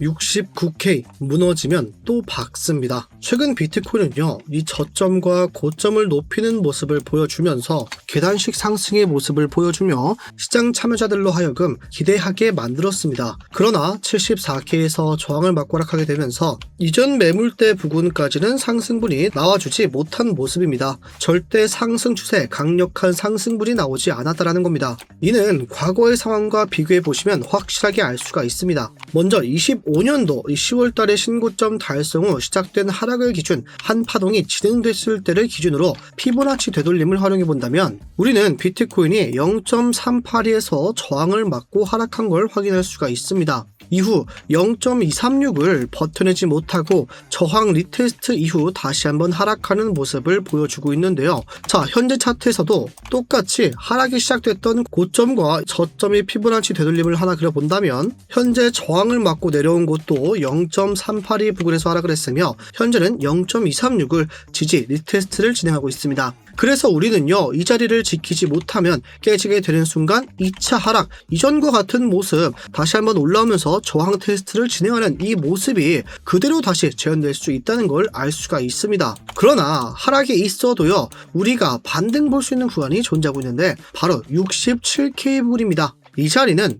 69K 무너지면 또 박습니다. 최근 비트코인은요, 이 저점과 고점을 높이는 모습을 보여주면서 계단식 상승의 모습을 보여주며 시장 참여자들로 하여금 기대하게 만들었습니다. 그러나 74K에서 저항을 맞고 하락하게 되면서 이전 매물대 부근까지는 상승분이 나와주지 못한 모습입니다. 절대 상승 추세, 강력한 상승분이 나오지 않았다라는 겁니다. 이는 과거의 상황과 비교해 보시면 확실하게 알 수가 있습니다. 먼저 25년도 10월달에 신고점 달성 후 시작된 하락을 기준 한 파동이 진행됐을 때를 기준으로 피보나치 되돌림을 활용해 본다면 우리는 비트코인이 0.382에서 저항을 맞고 하락한 걸 확인할 수가 있습니다. 이후 0.236을 버텨내지 못하고 저항 리테스트 이후 다시 한번 하락하는 모습을 보여주고 있는데요. 자, 현재 차트에서도 똑같이 하락이 시작됐던 고점과 저점의 피보나치 되돌림을 하나 그려본다면 현재 저항을 맞고 내려온 곳도 0.382 부근에서 하락을 했으며 현재는 0.236을 지지 리테스트를 진행하고 있습니다. 그래서 우리는요, 이 자리를 지키지 못하면 깨지게 되는 순간 2차 하락, 이전과 같은 모습, 다시 한번 올라오면서 저항 테스트를 진행하는 이 모습이 그대로 다시 재현될 수 있다는 걸 알 수가 있습니다. 그러나 하락이 있어도요, 우리가 반등 볼 수 있는 구간이 존재하고 있는데 바로 67K 부근입니다. 이 자리는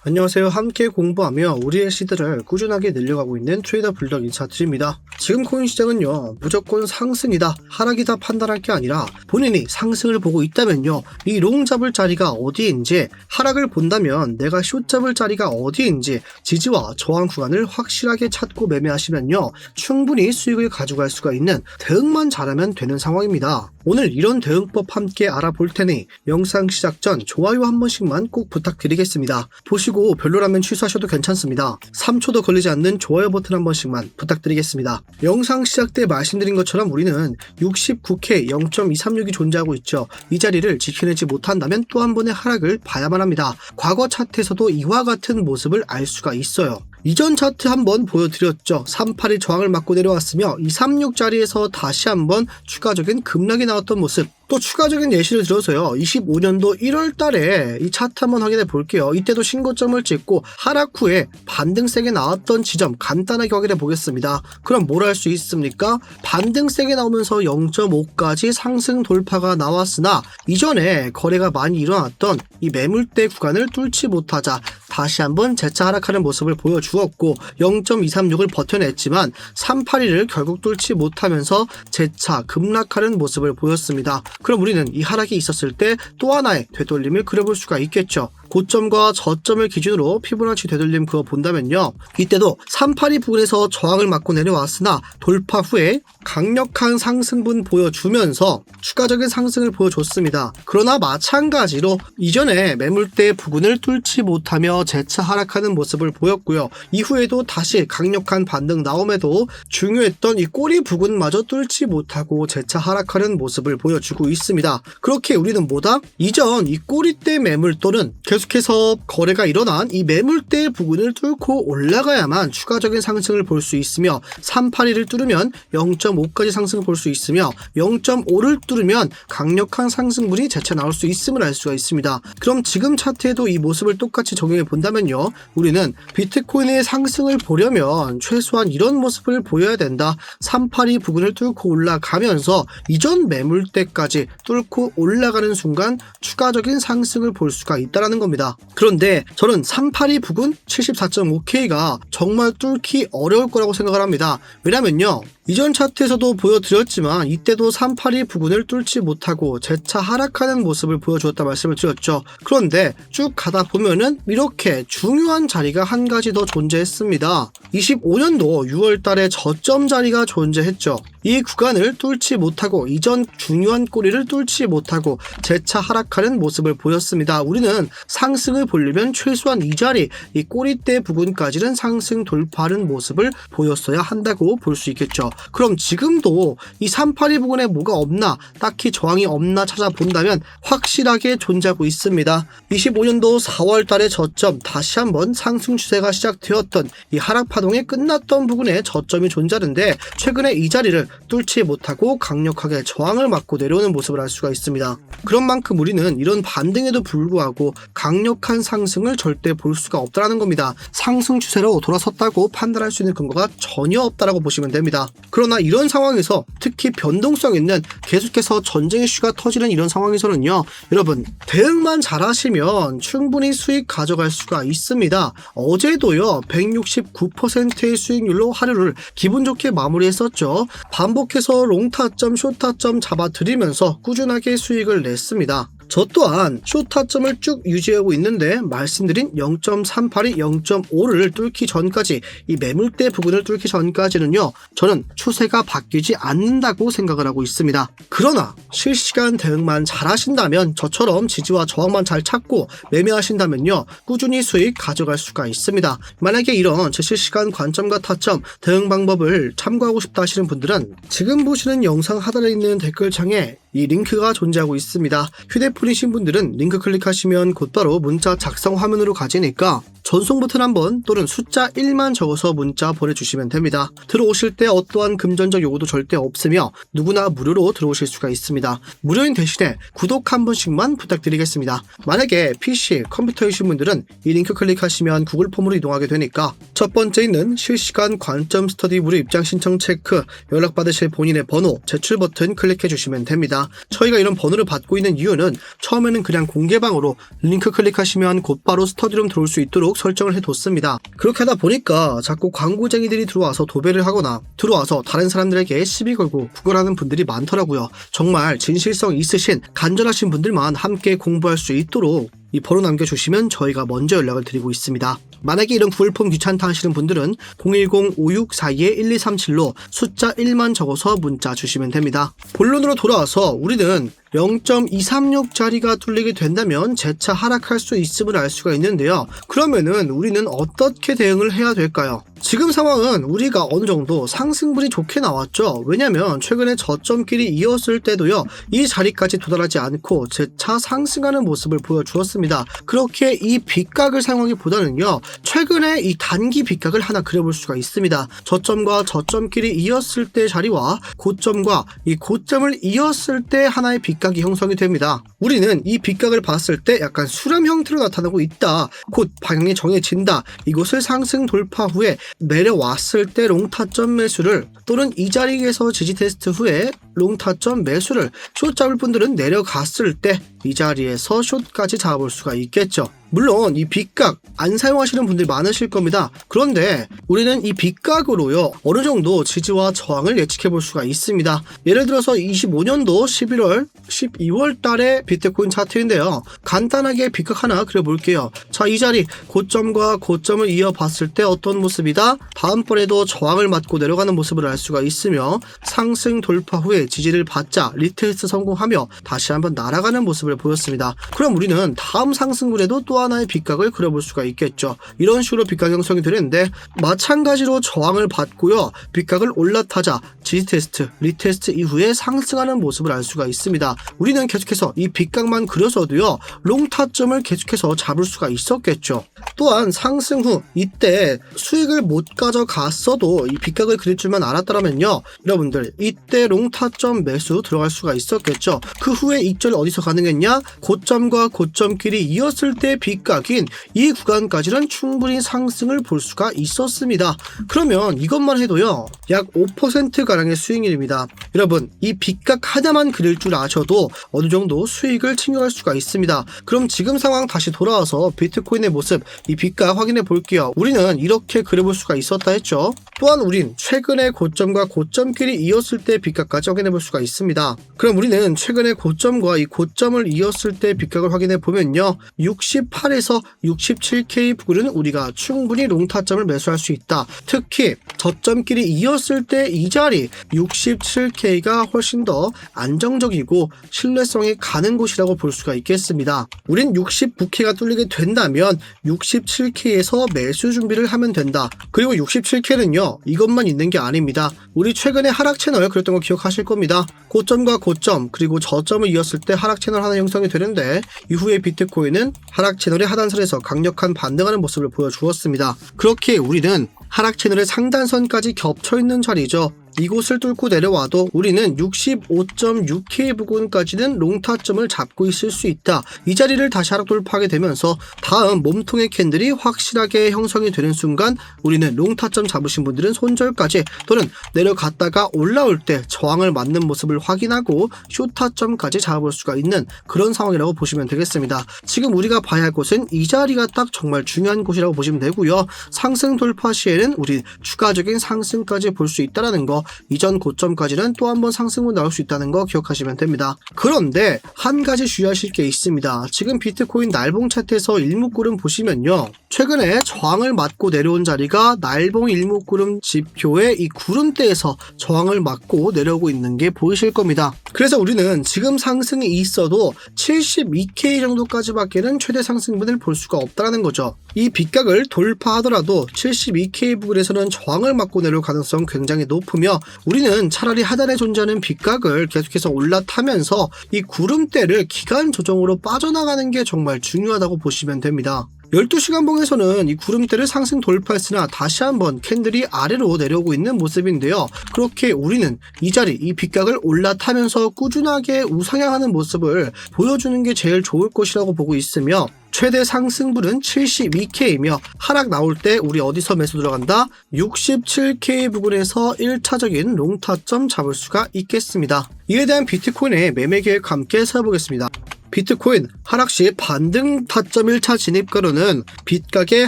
안녕하세요. 함께 공부하며 우리의 시드를 꾸준하게 늘려가고 있는 트레이더 블럭 인사드립니다. 지금 코인 시장은요, 무조건 상승이다, 하락이다 판단할 게 아니라 본인이 상승을 보고 있다면요, 이 롱 잡을 자리가 어디인지, 하락을 본다면 내가 숏 잡을 자리가 어디인지 지지와 저항 구간을 확실하게 찾고 매매하시면요, 충분히 수익을 가져갈 수가 있는 대응만 잘하면 되는 상황입니다. 오늘 이런 대응법 함께 알아볼 테니 영상 시작 전 좋아요 한 번씩만 꼭 부탁드리겠습니다. 보시고 별로라면 취소하셔도 괜찮습니다. 3초도 걸리지 않는 좋아요 버튼 한 번씩만 부탁드리겠습니다. 영상 시작 때 말씀드린 것처럼 우리는 69K 0.236이 존재하고 있죠. 이 자리를 지켜내지 못한다면 또 한 번의 하락을 봐야만 합니다. 과거 차트에서도 이와 같은 모습을 알 수가 있어요. 이전 차트 한번 보여드렸죠. 382 저항을 맞고 내려왔으며 236 자리에서 다시 한번 추가적인 급락이 나왔던 모습. 또 추가적인 예시를 들어서요, 25년도 1월 달에 이 차트 한번 확인해 볼게요. 이때도 신고점을 찍고 하락 후에 반등 세게 나왔던 지점 간단하게 확인해 보겠습니다. 그럼 뭘 할 수 있습니까? 반등 세게 나오면서 0.5까지 상승 돌파가 나왔으나 이전에 거래가 많이 일어났던 이 매물대 구간을 뚫지 못하자 다시 한번 재차 하락하는 모습을 보여주었고 0.236을 버텨냈지만 382를 결국 뚫지 못하면서 재차 급락하는 모습을 보였습니다. 그럼 우리는 이 하락이 있었을 때 또 하나의 되돌림을 그려볼 수가 있겠죠. 고점과 저점을 기준으로 피보나치 되돌림 그어 본다면요, 이때도 382 부근에서 저항을 맞고 내려왔으나 돌파 후에 강력한 상승분 보여주면서 추가적인 상승을 보여줬습니다. 그러나 마찬가지로 이전에 매물대 부근을 뚫지 못하며 재차 하락하는 모습을 보였고요. 이후에도 다시 강력한 반등 나옴에도 중요했던 이 꼬리 부근마저 뚫지 못하고 재차 하락하는 모습을 보여주고 있습니다. 그렇게 우리는 뭐다? 이전 이 꼬리대 매물 또는 계속해서 거래가 일어난 이 매물대 부근을 뚫고 올라가야만 추가적인 상승을 볼 수 있으며 382를 뚫으면 0.5까지 상승을 볼 수 있으며 0.5를 뚫으면 강력한 상승분이 재차 나올 수 있음을 알 수가 있습니다. 그럼 지금 차트에도 이 모습을 똑같이 적용해 본다면요, 우리는 비트코인의 상승을 보려면 최소한 이런 모습을 보여야 된다. 382 부근을 뚫고 올라가면서 이전 매물대까지 뚫고 올라가는 순간 추가적인 상승을 볼 수가 있다는 겁니다. 그런데 저는 382 부근 74.5K가 정말 뚫기 어려울 거라고 생각을 합니다. 왜냐면요, 이전 차트에서도 보여드렸지만 이때도 382 부근을 뚫지 못하고 재차 하락하는 모습을 보여주었다 말씀을 드렸죠. 그런데 쭉 가다 보면은 이렇게 중요한 자리가 한 가지 더 존재했습니다. 25년도 6월 달에 저점 자리가 존재했죠. 이 구간을 뚫지 못하고 이전 중요한 꼬리를 뚫지 못하고 재차 하락하는 모습을 보였습니다. 우리는 상승을 보려면 최소한 이 자리, 이 꼬리대 부근까지는 상승 돌파하는 모습을 보였어야 한다고 볼 수 있겠죠. 그럼 지금도 이 382 부근에 뭐가 없나, 딱히 저항이 없나 찾아본다면 확실하게 존재하고 있습니다. 25년도 4월 달의 저점, 다시 한번 상승 추세가 시작되었던 이 하락 파동 하동에 끝났던 부근에 저점이 존재하는데 최근에 이 자리를 뚫지 못하고 강력하게 저항을 맞고 내려오는 모습을 알 수가 있습니다. 그런 만큼 우리는 이런 반등에도 불구하고 강력한 상승을 절대 볼 수가 없다는 겁니다. 상승 추세로 돌아섰다고 판단할 수 있는 근거가 전혀 없다라고 보시면 됩니다. 그러나 이런 상황에서 특히 변동성 있는 계속해서 전쟁 이슈가 터지는 이런 상황에서는요, 여러분 대응만 잘하시면 충분히 수익 가져갈 수가 있습니다. 어제도요 169%의 수익률로 하루를 기분 좋게 마무리했었죠. 반복해서 롱타점, 숏타점 잡아드리면서 꾸준하게 수익을 냈습니다. 저 또한 숏타점을 쭉 유지하고 있는데 말씀드린 0.38이 0.5를 뚫기 전까지, 이 매물대 부근을 뚫기 전까지는요, 저는 추세가 바뀌지 않는다고 생각을 하고 있습니다. 그러나 실시간 대응만 잘 하신다면, 저처럼 지지와 저항만 잘 찾고 매매하신다면요, 꾸준히 수익 가져갈 수가 있습니다. 만약에 이런 제 실시간 관점과 타점 대응 방법을 참고하고 싶다 하시는 분들은 지금 보시는 영상 하단에 있는 댓글창에 이 링크가 존재하고 있습니다. 휴대폰이신 분들은 링크 클릭하시면 곧바로 문자 작성 화면으로 가지니까 전송 버튼 한번 또는 숫자 1만 적어서 문자 보내주시면 됩니다. 들어오실 때 어떠한 금전적 요구도 절대 없으며 누구나 무료로 들어오실 수가 있습니다. 무료인 대신에 구독 한 번씩만 부탁드리겠습니다. 만약에 PC, 컴퓨터이신 분들은 이 링크 클릭하시면 구글 폼으로 이동하게 되니까 첫 번째 있는 실시간 관점 스터디 무료 입장 신청 체크, 연락받으실 본인의 번호, 제출 버튼 클릭해 주시면 됩니다. 저희가 이런 번호를 받고 있는 이유는 처음에는 그냥 공개방으로 링크 클릭하시면 곧바로 스터디룸 들어올 수 있도록 설정을 해뒀습니다. 그렇게 하다 보니까 자꾸 광고쟁이들이 들어와서 도배를 하거나 들어와서 다른 사람들에게 시비 걸고 구걸하는 분들이 많더라고요. 정말 진실성 있으신 간절하신 분들만 함께 공부할 수 있도록 이 번호 남겨주시면 저희가 먼저 연락을 드리고 있습니다. 만약에 이런 구글 폼 귀찮다 하시는 분들은 010-5642-1237로 숫자 1만 적어서 문자 주시면 됩니다. 본론으로 돌아와서 우리는 0.236짜리가 뚫리게 된다면 재차 하락할 수 있음을 알 수가 있는데요. 그러면은 우리는 어떻게 대응을 해야 될까요? 지금 상황은 우리가 어느 정도 상승분이 좋게 나왔죠. 왜냐면 최근에 저점끼리 이었을 때도요, 이 자리까지 도달하지 않고 재차 상승하는 모습을 보여주었습니다. 그렇게 이 빗각을 사용하기보다는요, 최근에 이 단기 빗각을 하나 그려볼 수가 있습니다. 저점과 저점끼리 이었을 때 자리와 고점과 이 고점을 이었을 때 하나의 빗각이 형성이 됩니다. 우리는 이 빗각을 봤을 때 약간 수렴 형태로 나타나고 있다, 곧 방향이 정해진다, 이곳을 상승 돌파 후에 내려왔을 때 롱타점 매수를, 또는 이 자리에서 지지 테스트 후에 롱타점 매수를, 숏 잡을 분들은 내려갔을 때 이 자리에서 숏까지 잡아볼 수가 있겠죠. 물론 이 빗각 안 사용하시는 분들이 많으실 겁니다. 그런데 우리는 이 빗각으로요, 어느 정도 지지와 저항을 예측해 볼 수가 있습니다. 예를 들어서 25년도 11월, 12월 달에 비트코인 차트인데요. 간단하게 빗각 하나 그려볼게요. 자, 이 자리 고점과 고점을 이어봤을 때 어떤 모습이다? 다음번에도 저항을 맞고 내려가는 모습을 알 수가 있으며, 상승 돌파 후에 지지를 받자 리테스트 성공하며 다시 한번 날아가는 모습을 보였습니다. 그럼 우리는 다음 상승분에도 또 하나의 빗각을 그려볼 수가 있겠죠. 이런 식으로 빗각 형성이 되는데, 마찬가지로 저항을 받고요, 빗각을 올라타자 지지 테스트, 리테스트 이후에 상승하는 모습을 알 수가 있습니다. 우리는 계속해서 이 빗각만 그려서도요, 롱타점을 계속해서 잡을 수가 있었겠죠. 또한 상승 후 이때 수익을 못 가져갔어도 이 빗각을 그릴 줄만 알았더라면요, 여러분들 이때 롱타점 매수 들어갈 수가 있었겠죠. 그 후에 익절 어디서 가능했냐? 고점과 고점끼리 이었을 때 빗각인 이 구간까지는 충분히 상승을 볼 수가 있었습니다. 그러면 이것만 해도요, 약 5%가량의 수익률입니다. 여러분, 이 빗각 하나만 그릴 줄 아셔도 어느 정도 수익을 챙겨갈 수가 있습니다. 그럼 지금 상황 다시 돌아와서 비트코인의 모습, 이 빗각 확인해 볼게요. 우리는 이렇게 그려볼 수가 있었다 했죠. 또한 우린 최근에 고점과 고점끼리 이었을 때 빗각까지 확인해 볼 수가 있습니다. 그럼 우리는 최근에 고점과 이 고점을 이었을 때 빗각을 확인해 보면요, 68에서 67K 부근은 우리가 충분히 롱타점을 매수할 수 있다. 특히 저점끼리 이었을 때 이 자리 67K가 훨씬 더 안정적이고 신뢰성이 가는 곳이라고 볼 수가 있겠습니다. 우린 69K가 뚫리게 된다면 67K에서 매수 준비를 하면 된다. 그리고 67K는요, 이것만 있는 게 아닙니다. 우리 최근에 하락 채널 그랬던 거 기억하실 겁니다. 고점과 고점 그리고 저점을 이었을 때 하락 채널 하나 형성이 되는데, 이후에 비트코인은 하락 채널의 하단선에서 강력한 반등하는 모습을 보여주었습니다. 그렇게 우리는 하락 채널의 상단선까지 겹쳐있는 자리죠. 이곳을 뚫고 내려와도 우리는 65.6K 부근까지는 롱타점을 잡고 있을 수 있다. 이 자리를 다시 하락 돌파하게 되면서 다음 몸통의 캔들이 확실하게 형성이 되는 순간 우리는 롱타점 잡으신 분들은 손절까지 또는 내려갔다가 올라올 때 저항을 맞는 모습을 확인하고 숏타점까지 잡아볼 수가 있는 그런 상황이라고 보시면 되겠습니다. 지금 우리가 봐야 할 곳은 이 자리가 딱 정말 중요한 곳이라고 보시면 되고요. 상승 돌파 시에는 우리 추가적인 상승까지 볼 수 있다는 거, 이전 고점까지는 또 한 번 상승으로 나올 수 있다는 거 기억하시면 됩니다. 그런데 한 가지 주의하실 게 있습니다. 지금 비트코인 날봉 차트에서 일목구름 보시면요, 최근에 저항을 맞고 내려온 자리가 날봉 일목구름 지표의 이 구름대에서 저항을 맞고 내려오고 있는 게 보이실 겁니다. 그래서 우리는 지금 상승이 있어도 72K 정도까지밖에는 최대 상승분을 볼 수가 없다는 거죠. 이 빗각을 돌파하더라도 72K 부근에서는 저항을 맞고 내려올 가능성 굉장히 높으며 우리는 차라리 하단에 존재하는 빗각을 계속해서 올라타면서 이 구름대를 기간 조정으로 빠져나가는 게 정말 중요하다고 보시면 됩니다. 12시간 봉에서는 이 구름대를 상승 돌파했으나 다시 한번 캔들이 아래로 내려오고 있는 모습인데요. 그렇게 우리는 이 자리, 이 빗각을 올라타면서 꾸준하게 우상향하는 모습을 보여주는 게 제일 좋을 것이라고 보고 있으며 최대 상승분은 72K이며 하락 나올 때 우리 어디서 매수 들어간다? 67K 부근에서 1차적인 롱타점 잡을 수가 있겠습니다. 이에 대한 비트코인의 매매 계획과 함께 살펴보겠습니다. 비트코인 하락 시 반등 타점 1차 진입가로는 빗각의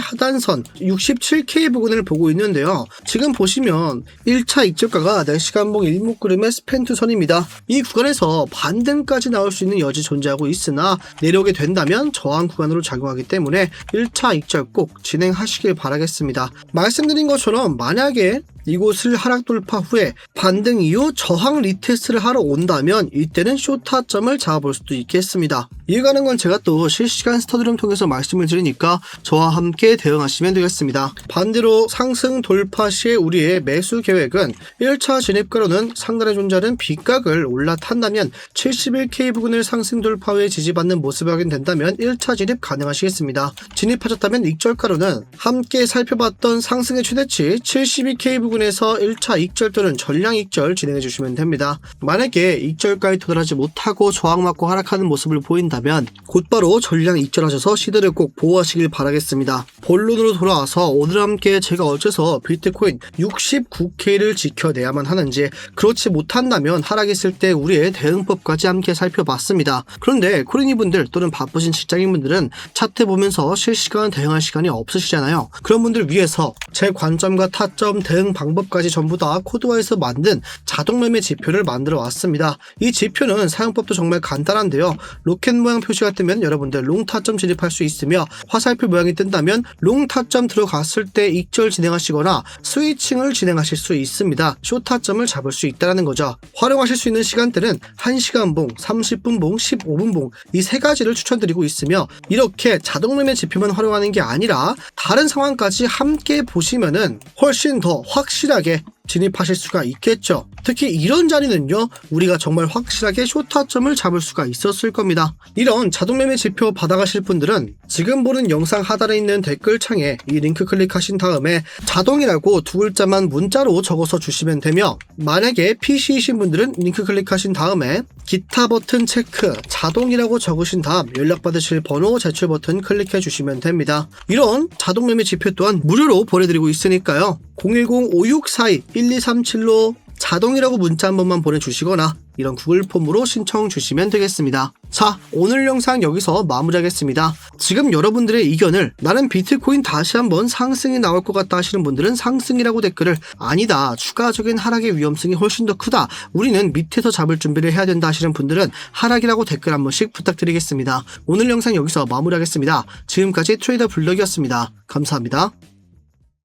하단선 67K 부근을 보고 있는데요. 지금 보시면 1차 익절가가 4시간봉 일목구름의 스펜트 선입니다. 이 구간에서 반등까지 나올 수 있는 여지 존재하고 있으나 내려오게 된다면 저항 구간으로 작용하기 때문에 1차 익절 꼭 진행하시길 바라겠습니다. 말씀드린 것처럼 만약에 이곳을 하락 돌파 후에 반등 이후 저항 리테스트를 하러 온다면 이때는 숏타점을 잡아볼 수도 있겠습니다. 이해가는 건 제가 또 실시간 스터디를 통해서 말씀을 드리니까 저와 함께 대응하시면 되겠습니다. 반대로 상승 돌파 시에 우리의 매수 계획은 1차 진입가로는 상단에 존재하는 빗각을 올라탄다면 71K 부근을 상승 돌파 후에 지지받는 모습이 확인된다면 1차 진입 가능하시겠습니다. 진입하셨다면 익절가로는 함께 살펴봤던 상승의 최대치 72K 부근에서 1차 익절 또는 전량 익절 진행해 주시면 됩니다. 만약에 익절까지 도달하지 못하고 저항 맞고 하락하는 모습을 보인다면 곧바로 전량 익절하셔서 시드를 꼭 보호하시길 바라겠습니다. 본론으로 돌아와서 오늘 함께 제가 어째서 비트코인 69K를 지켜내야만 하는지, 그렇지 못한다면 하락했을 때 우리의 대응법까지 함께 살펴봤습니다. 그런데 코린이분들 또는 바쁘신 직장인분들은 차트 보면서 실시간 대응할 시간이 없으시잖아요. 그런 분들 위해서 제 관점과 타점, 대응 방법까지 전부 다 코드화해서 만든 자동 매매 지표를 만들어 왔습니다. 이 지표는 사용법도 정말 간단한데요. 로켓 모양 표시가 뜨면 여러분들 롱타점 진입할 수 있으며, 화살표 모양이 뜬다면 롱타점 들어갔을 때 익절 진행하시거나 스위칭을 진행하실 수 있습니다. 숏타점을 잡을 수 있다는 거죠. 활용하실 수 있는 시간대는 1시간 봉, 30분 봉, 15분 봉, 이 세 가지를 추천드리고 있으며, 이렇게 자동 매매 지표만 활용하는 게 아니라 다른 상황까지 함께 보시면은 훨씬 더 확실하게 진입하실 수가 있겠죠. 특히 이런 자리는요, 우리가 정말 확실하게 숏타점을 잡을 수가 있었을 겁니다. 이런 자동 매매 지표 받아가실 분들은 지금 보는 영상 하단에 있는 댓글창에 이 링크 클릭하신 다음에 자동이라고 두 글자만 문자로 적어서 주시면 되며, 만약에 PC이신 분들은 링크 클릭하신 다음에 기타 버튼 체크, 자동이라고 적으신 다음 연락받으실 번호 제출 버튼 클릭해 주시면 됩니다. 이런 자동 매매 지표 또한 무료로 보내드리고 있으니까요. 010-5642-1237로 자동이라고 문자 한 번만 보내주시거나 이런 구글 폼으로 신청 주시면 되겠습니다. 자, 오늘 영상 여기서 마무리하겠습니다. 지금 여러분들의 의견을 나는 비트코인 다시 한번 상승이 나올 것 같다 하시는 분들은 상승이라고 댓글을, 아니다, 추가적인 하락의 위험성이 훨씬 더 크다, 우리는 밑에서 잡을 준비를 해야 된다 하시는 분들은 하락이라고 댓글 한 번씩 부탁드리겠습니다. 오늘 영상 여기서 마무리하겠습니다. 지금까지 트레이더 블럭이었습니다. 감사합니다.